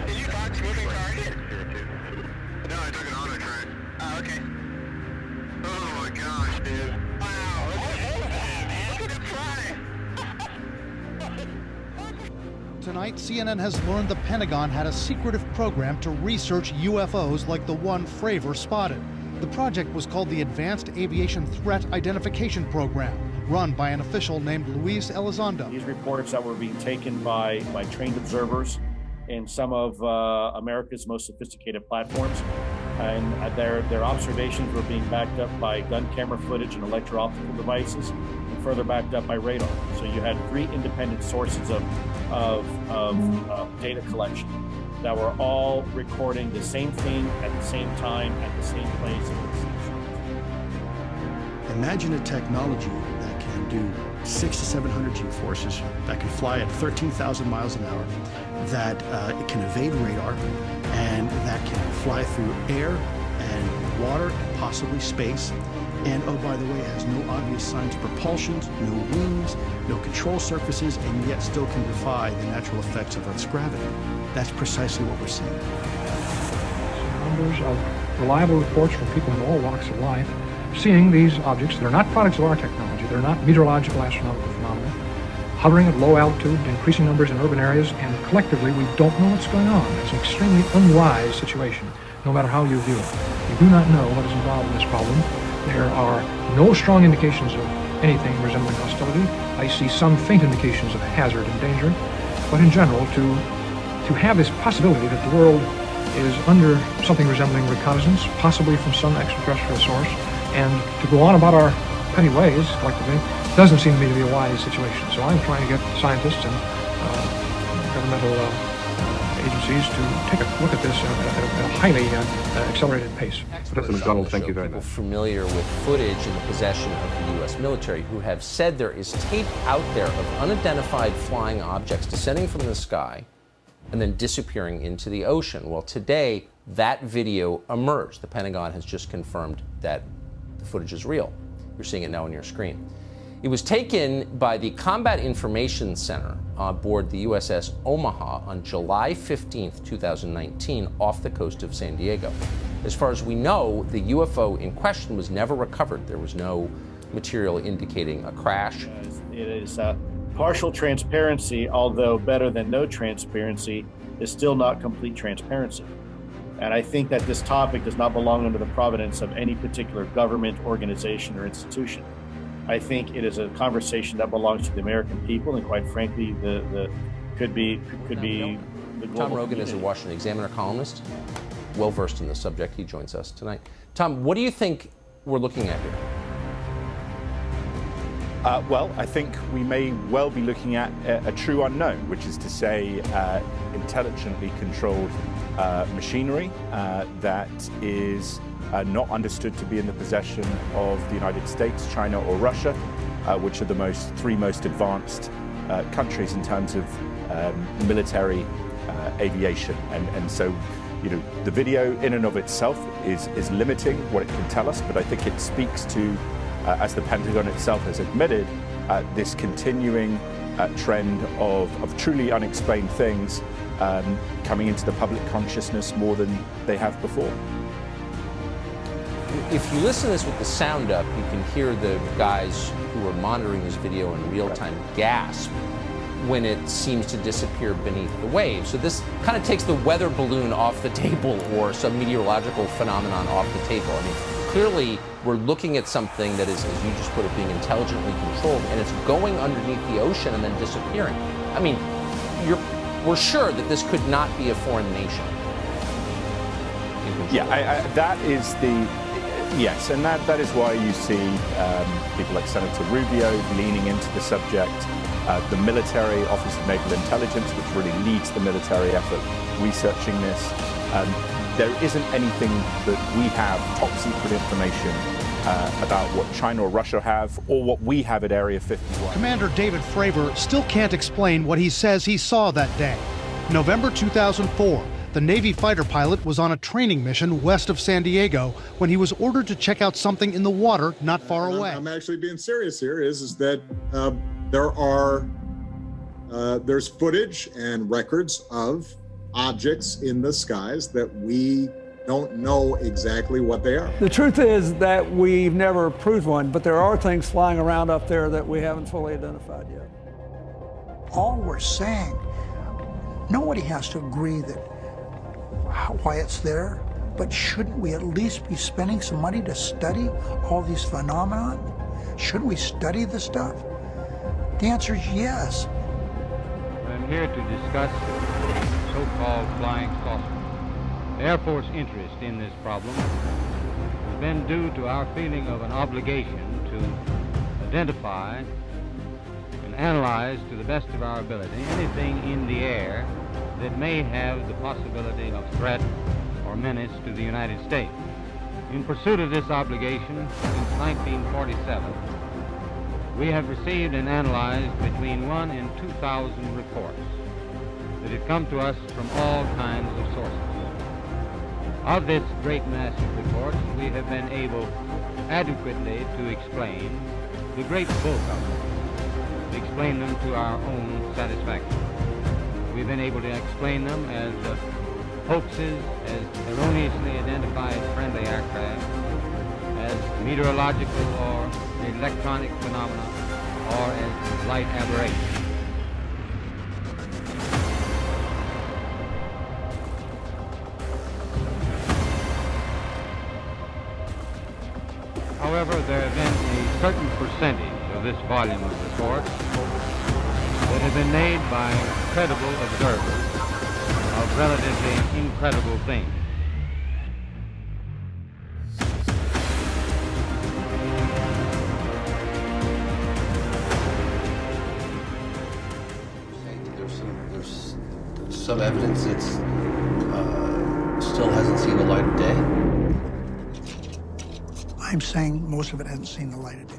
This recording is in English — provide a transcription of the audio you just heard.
Did you box moving target? No, I took an auto track. Oh, okay. Oh my gosh, dude. Wow. What is that, man? Look at it fly. Tonight, CNN has learned the Pentagon had a secretive program to research UFOs like the one Fravor spotted. The project was called the Advanced Aviation Threat Identification Program, run by an official named Luis Elizondo. These reports that were being taken by trained observers in some of America's most sophisticated platforms, and their observations were being backed up by gun camera footage and electro-optical devices, and further backed up by radar. So you had 3 independent sources of data collection that were all recording the same thing at the same time, at the same place, at the same time. Imagine a technology that can do 600 to 700 G-forces, that can fly at 13,000 miles an hour, that it can evade radar, and that can fly through air and water and possibly space. And oh, by the way, has no obvious signs of propulsion, no wings, no control surfaces, and yet still can defy the natural effects of Earth's gravity. That's precisely what we're seeing. Numbers of reliable reports from people in all walks of life seeing these objects that are not products of our technology, they're not meteorological astronomical phenomena, hovering at low altitude, increasing numbers in urban areas, and collectively we don't know what's going on. It's an extremely unwise situation, no matter how you view it. We do not know what is involved in this problem. There are no strong indications of anything resembling hostility. I see some faint indications of hazard and danger, but in general, to have this possibility that the world is under something resembling reconnaissance, possibly from some extraterrestrial source, and to go on about our petty ways collectively doesn't seem to me to be a wise situation. So I'm trying to get scientists and governmental agencies to take a look at this at a highly accelerated pace. Professor McDonald, thank you very People much. familiar with footage in the possession of the U.S. military who have said there is tape out there of unidentified flying objects descending from the sky and then disappearing into the ocean. Well, today, that video emerged. The Pentagon has just confirmed that the footage is real. You're seeing it now on your screen. It was taken by the Combat Information Center aboard the USS Omaha on July 15th, 2019, off the coast of San Diego. As far as we know, the UFO in question was never recovered. There was no material indicating a crash. It is partial transparency, although better than no transparency, is still not complete transparency. And I think that this topic does not belong under the providence of any particular government, organization, or institution. I think it is a conversation that belongs to the American people, and quite frankly, could be the global Tom Rogan community. is a Washington Examiner columnist, well versed in the subject. He joins us tonight. Tom, what do you think we're looking at here? Well, I think we may well be looking at a true unknown, which is to say intelligently controlled machinery that is not understood to be in the possession of the United States, China, or Russia, which are the 3 most advanced countries in terms of military aviation. And so, you know, the video in and of itself is limiting what it can tell us, but I think it speaks to, as the Pentagon itself has admitted, this continuing trend of truly unexplained things coming into the public consciousness more than they have before. If you listen to this with the sound up, you can hear the guys who are monitoring this video in real time gasp when it seems to disappear beneath the waves. So this kind of takes the weather balloon off the table, or some meteorological phenomenon off the table. I mean, clearly we're looking at something that is, as you just put it, being intelligently controlled, and it's going underneath the ocean and then disappearing. I mean, we're sure that this could not be a foreign nation. Yeah, that is yes, and that is why you see people like Senator Rubio leaning into the subject. The military, Office of Naval Intelligence, which really leads the military effort researching this. There isn't anything that we have top secret information about what China or Russia have, or what we have at Area 51. Commander David Fravor still can't explain what he says he saw that day. November 2004, the Navy fighter pilot was on a training mission west of San Diego when he was ordered to check out something in the water not far away. I'm actually being serious here, is that there are there's footage and records of objects in the skies that we don't know exactly what they are. The truth is that we've never proved one, but there are things flying around up there that we haven't fully identified yet. All we're saying, nobody has to agree that why it's there, but shouldn't we at least be spending some money to study all these phenomena? Shouldn't we study the stuff? The answer is yes. I'm here to discuss so-called flying saucers. The Air Force interest in this problem has been due to our feeling of an obligation to identify and analyze to the best of our ability anything in the air that may have the possibility of threat or menace to the United States. In pursuit of this obligation, since 1947, we have received and analyzed between 1,000 and 2,000 reports that have come to us from all kinds of sources. Of this great mass of reports, we have been able adequately to explain the great bulk of them, to explain them to our own satisfaction. We've been able to explain them as hoaxes, as erroneously identified friendly aircraft, as meteorological or electronic phenomena, or as light aberrations. However, there have been a certain percentage of this volume of reports that have been made by credible observers of relatively incredible things. There's some evidence that still hasn't seen the light of day. I'm saying most of it hasn't seen the light of day.